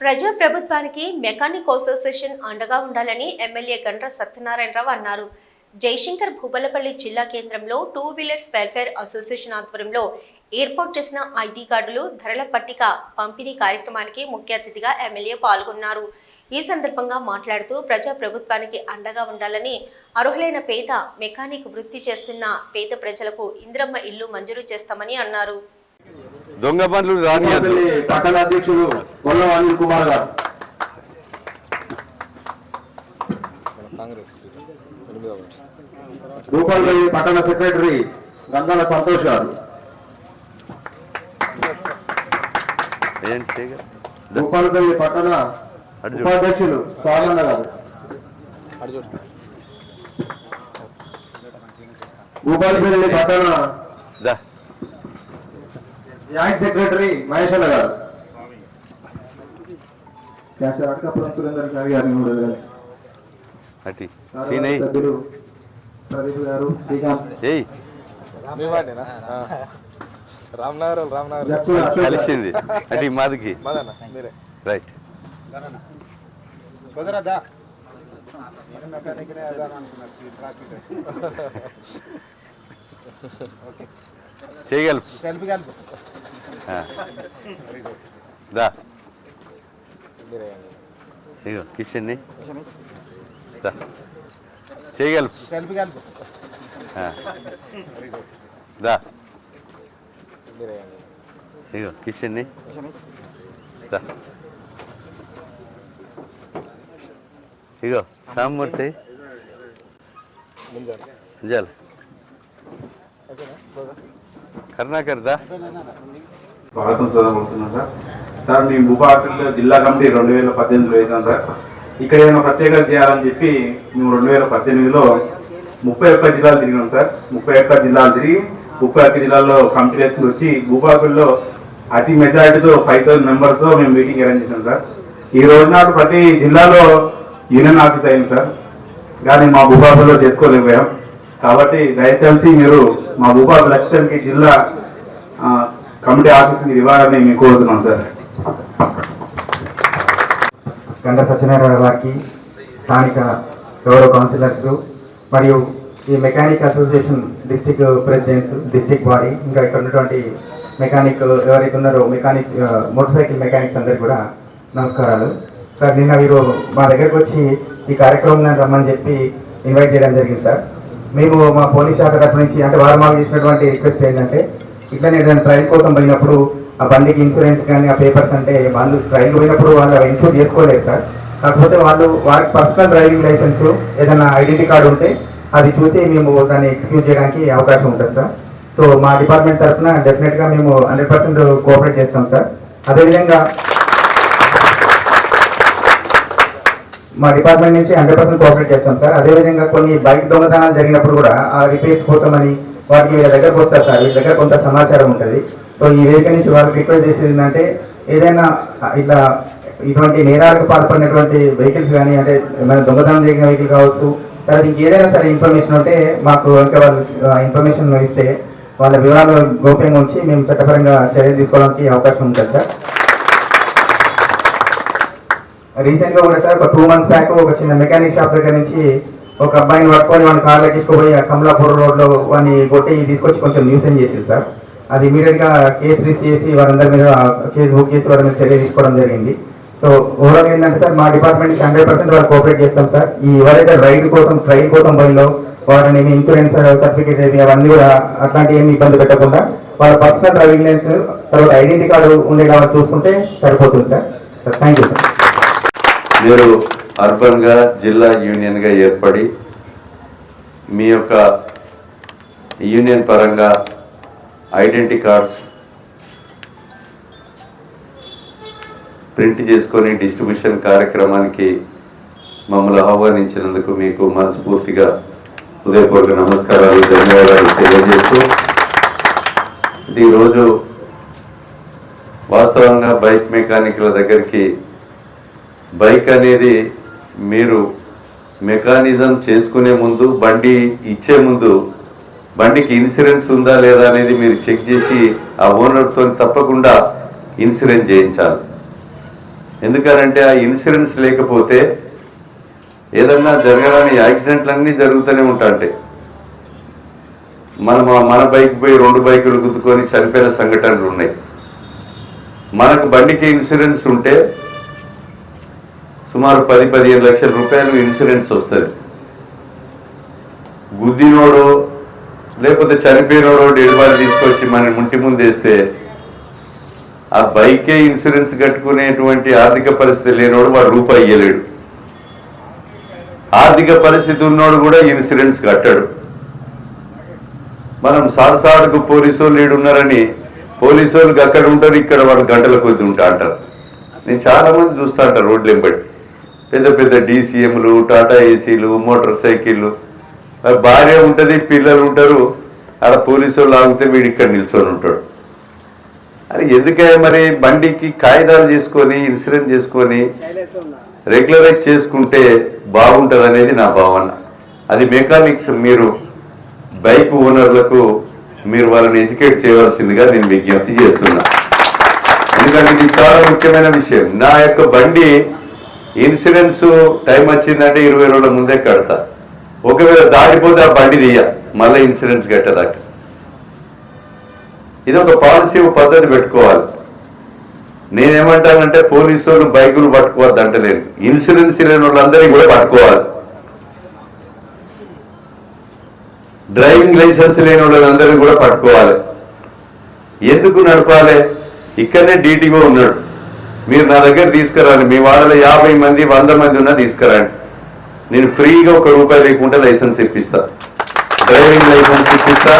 ప్రజా ప్రభుత్వానికి mechanic association అండగా ఉండాలని ఎమ్మెల్యే గండ్ర సత్యనారాయణరావు అన్నారు. జయశంకర్ భూపాలపల్లి జిల్లా కేంద్రంలో 2 వీలర్స్ వెల్ఫేర్ అసోసియేషన్ ఆధ్వర్యంలో ఏర్పాటు చేసిన ఐటీ కార్డులు ధరల పట్టిక పంపిణీ కార్యక్రమానికి ముఖ్య అతిథిగా ఎమ్మెల్యే పాల్గొన్నారు. ఈ సందర్భంగా మాట్లాడుతూ ప్రజా ప్రభుత్వానికి అండగా ఉండాలని, అర్హులైన పేద మెకానిక్ వృత్తి చేస్తున్న పేద ప్రజలకు ఇంద్రమ్మ ఇల్లు మంజూరు చేస్తామని అన్నారు. దొంగ బండ్లు పట్టణ అధ్యక్షుడు కొల్ల అనిల్ కుమార్ గారు, భూపాలపల్లి పట్టణ సెక్రటరీ గంగాల సంతోష్ గారు, భూపాలపల్లి పట్టణ ఉపాధ్యక్షులు స్వామన్న గారు, భూపాలపల్లి పట్టణ జాయింట్ సెక్రటరీ మహేశ్వర గారు, అటకాపురం సురేందర్ గారు, సభ్యులు ప్రదీప్ గారు, శ్రీకాంత్ కలిసింది అంటే మాదికి రైట్ చేయగలరు కిషన్ చేయగలరు కిషన్ ఇగో సామూర్తి ముంజాల కరుణాకర్ స్వాగతం చదవబోతున్నాం సార్. సార్ మేము భూపాలపల్లి జిల్లా కమిటీ 2018లో వేసాం సార్. ఇక్కడ ఏమైనా ప్రత్యేకత చేయాలని చెప్పి మేము 2018లో 31 జిల్లాలు తిరిగినాం సార్. 31 జిల్లాలు తిరిగి 31 జిల్లాల్లో కమిటీ వేసుకుని వచ్చి భూపాలపల్లిలో అతి మెజారిటీతో 5000 మెంబర్స్తో మేము మీటింగ్ అరేంజ్ చేసాం సార్. ఈ రోజు నాడు ప్రతి జిల్లాలో యూనియన్ ఆఫీస్ అయింది సార్, కానీ మా భూపాలపల్లిలో చేసుకోలేకపోయాం. కాబట్టి దయచేసి మీరు మా భూపాలపల్లి అసిస్టెంట్కి జిల్లా కమిటీ ఆఫీస్ మీరు ఇవ్వాలని మేము కోరుతున్నాం సార్. గండ్ర సత్యనారాయణ గారికి, స్థానిక గౌరవ కౌన్సిలర్స్ మరియు ఈ mechanic association district presidents, district body, ఇంకా ఇక్కడ ఉన్నటువంటి మెకానిక్ ఎవరైతే ఉన్నారో మెకానిక్ మోటార్ సైకిల్ మెకానిక్స్ అందరికీ కూడా నమస్కారాలు సార్. నిన్న మీరు మా దగ్గరకు వచ్చి ఈ కార్యక్రమం రమ్మని చెప్పి ఇన్వైట్ చేయడం జరిగింది సార్. మేము మా పోలీస్ శాఖ తరఫు నుంచి అంటే వారు మాకు చేసినటువంటి రిక్వెస్ట్ ఏంటంటే, ఇట్లా నేను ట్రైల్ కోసం పోయినప్పుడు ఆ బండికి ఇన్సూరెన్స్ కానీ ఆ పేపర్స్ అంటే వాళ్ళు ట్రైల్ పోయినప్పుడు వాళ్ళు ఇన్సూర్ చేసుకోలేరు సార్. కాకపోతే వారికి పర్సనల్ డ్రైవింగ్ లైసెన్స్ ఏదైనా ఐడెంటిటీ కార్డు ఉంటే అది చూసి మేము దాన్ని ఎక్స్క్యూజ్ చేయడానికి అవకాశం ఉంటుంది సార్. సో మా డిపార్ట్మెంట్ తరఫున డెఫినెట్గా మేము 100% కోఆపరేట్ చేస్తాం సార్. అదేవిధంగా మా డిపార్ట్మెంట్ నుంచి 100% కోఆపరేట్ చేస్తాం సార్. అదేవిధంగా కొన్ని బైక్ దొంగతనాలు జరిగినప్పుడు కూడా ఆ రిపేర్స్ కోసం అని వాటికి వీళ్ళ దగ్గరకు వస్తారు సార్. వీళ్ళ దగ్గర కొంత సమాచారం ఉంటుంది. సో ఈ వేదిక నుంచి వాళ్ళకి రిక్వెస్ట్ చేసేది ఏంటంటే, ఏదైనా ఇట్లా ఇటువంటి నేరాలకు పాల్పడినటువంటి వెహికల్స్ కానీ, అంటే మన దొంగతనం జరిగిన వెహికల్ కావచ్చు, తర్వాత ఇంకేదైనా సరే ఇన్ఫర్మేషన్ ఉంటే మాకు ఇంకా వాళ్ళు ఇన్ఫర్మేషన్ ఇస్తే వాళ్ళ వివరాలు గోప్యంగా ఉంచి మేము చట్టపరంగా చర్యలు తీసుకోవడానికి అవకాశం ఉంటుంది సార్. రీసెంట్గా కూడా సార్ ఒక 2 months బ్యాక్ ఒక చిన్న మెకానిక్ షాప్ దగ్గర నుంచి ఒక అబ్బాయిని పట్టుకొని వాడిని కార్లో తీసుకుపోయి ఆ కమలాపూర్ రోడ్లో వాడిని కొట్టి తీసుకొచ్చి కొంచెం న్యూసెన్స్ చేసింది సార్. అది ఇమీడియట్గా కేసు రిజిస్టర్ చేసి వారందరి మీద కేసు బుక్ చేసి వారి మీద చర్య తీసుకోవడం జరిగింది. సో ఓవరాల్ ఏంటంటే సార్, మా డిపార్ట్మెంట్ 100% వాళ్ళు కోఆపరేట్ చేస్తాం సార్. ఈ ఎవరైతే ట్రైల్ కోసం బయలులో వారిని ఇన్సూరెన్స్ సర్టిఫికేట్ అవన్నీ కూడా అట్లాంటి ఏమి ఇబ్బంది పెట్టకుండా వాళ్ళ పర్సనల్ డ్రైవింగ్ లైసెన్స్ తర్వాత ఐడెంటిటీ కార్డు ఉండేలా చూసుకుంటే సరిపోతుంది సార్. Thank you sir. మీరు అర్బన్గా జిల్లా యూనియన్గా ఏర్పడి మీ యొక్క యూనియన్ పరంగా ఐడెంటిటీ కార్డ్స్ ప్రింట్ చేసుకొని డిస్ట్రిబ్యూషన్ కార్యక్రమానికి మమ్మల్ని ఆహ్వానించినందుకు మీకు మనస్ఫూర్తిగా హృదయపూర్వక నమస్కారాలు, ధన్యవాదాలు తెలియజేస్తూ, ఈరోజు వాస్తవంగా బైక్ మెకానిక్ల దగ్గరికి బైక్ అనేది మీరు మెకానిజం చేసుకునే ముందు, బండి ఇచ్చే ముందు బండికి ఇన్సూరెన్స్ ఉందా లేదా అనేది మీరు చెక్ చేసి ఆ ఓనర్తో తప్పకుండా ఇన్సూరెన్స్ చేయించాలి. ఎందుకనంటే ఆ ఇన్సూరెన్స్ లేకపోతే ఏదన్నా జరగరాని యాక్సిడెంట్లన్నీ జరుగుతూనే ఉంటాయి. మన బైక్ పోయి 2 బైకులు గుద్దుకొని చనిపోయిన సంఘటనలు ఉన్నాయి. మనకు బండికి ఇన్సూరెన్స్ ఉంటే సుమారు 10-15 లక్షల రూపాయలు ఇన్సూరెన్స్ వస్తుంది. గుద్దినోడు లేకపోతే చనిపోయినోడు డెడ్ బాడీ తీసుకొచ్చి మన ఇంటి ముందు వేస్తే ఆ బైకే ఇన్సూరెన్స్ కట్టుకునేటువంటి ఆర్థిక పరిస్థితి లేనోడు వాడు రూపాయి ఇయ్యలేడు. ఆర్థిక పరిస్థితి ఉన్నోడు కూడా ఇన్సూరెన్స్ కట్టాడు. మనం సాడుకు పోలీసు వాళ్ళు ఈడున్నారని పోలీసు వాళ్ళకి అక్కడ ఉంటారు, ఇక్కడ వాళ్ళు గంటల కొద్ది ఉంటా అంటారు. నేను చాలా మంది చూస్తా అంటారు రోడ్లు ఎంబడి పెద్ద పెద్ద డీసీఎంలు, టాటా ఏసీలు, మోటార్ సైకిళ్ళు, భార్య ఉంటుంది, పిల్లలు ఉంటారు. ఆడ పోలీసు వాళ్ళు ఆగితే వీడు ఇక్కడ నిల్చొని ఉంటాడు. అది ఎందుకయ్యా మరి బండికి కాగితాలు చేసుకొని ఇన్సూరెన్స్ చేసుకొని రెగ్యులరైజ్ చేసుకుంటే బాగుంటుంది అనేది నా భావన. అది మెకానిక్స్ మీరు బైక్ ఓనర్లకు మీరు వాళ్ళని ఎడ్యుకేట్ చేయవలసిందిగా నేను విజ్ఞప్తి చేస్తున్నా. ఎందుకంటే ఇది చాలా ముఖ్యమైన విషయం. నా యొక్క బండి ఇన్సూరెన్స్ టైం వచ్చిందంటే 20 రోజుల ముందే కడతా. ఒకవేళ దాటిపోతే ఆ బండి తీయ మళ్ళీ ఇన్సూరెన్స్ కట్టేదాకా. ఇది ఒక పాలసీ, ఒక పద్ధతి పెట్టుకోవాలి. నేనేమంటానంటే పోలీసు వాళ్ళు బైకులు పట్టుకోవద్దు అంటలేను, ఇన్సూరెన్స్ లేని వాళ్ళందరినీ కూడా పట్టుకోవాలి. డ్రైవింగ్ లైసెన్స్ లేని వాళ్ళందరినీ కూడా పట్టుకోవాలి. ఎందుకు నడపాలి? ఇక్కడనే డీటీఓ ఉన్నాడు, మీరు నా దగ్గర తీసుకురండి, మీ వాళ్ళలో 50 మంది 100 మంది ఉన్నా తీసుకురండి, నేను ఫ్రీగా ₹1 లేకుండా లైసెన్స్ ఇప్పిస్తా, డ్రైవింగ్ లైసెన్స్ ఇప్పిస్తా,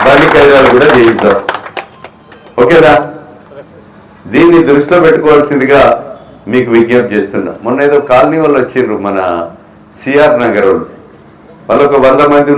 బండి కాయిదాలు కూడా చేయిస్తా. ఓకేనా? దీన్ని దృష్టిలో పెట్టుకోవాల్సిందిగా మీకు విజ్ఞప్తి చేస్తున్నా. మొన్న ఏదో కాలనీ వాళ్ళు వచ్చిండ్రు, మన సిఆర్ నగర్ వాళ్ళు ఒక 100 మంది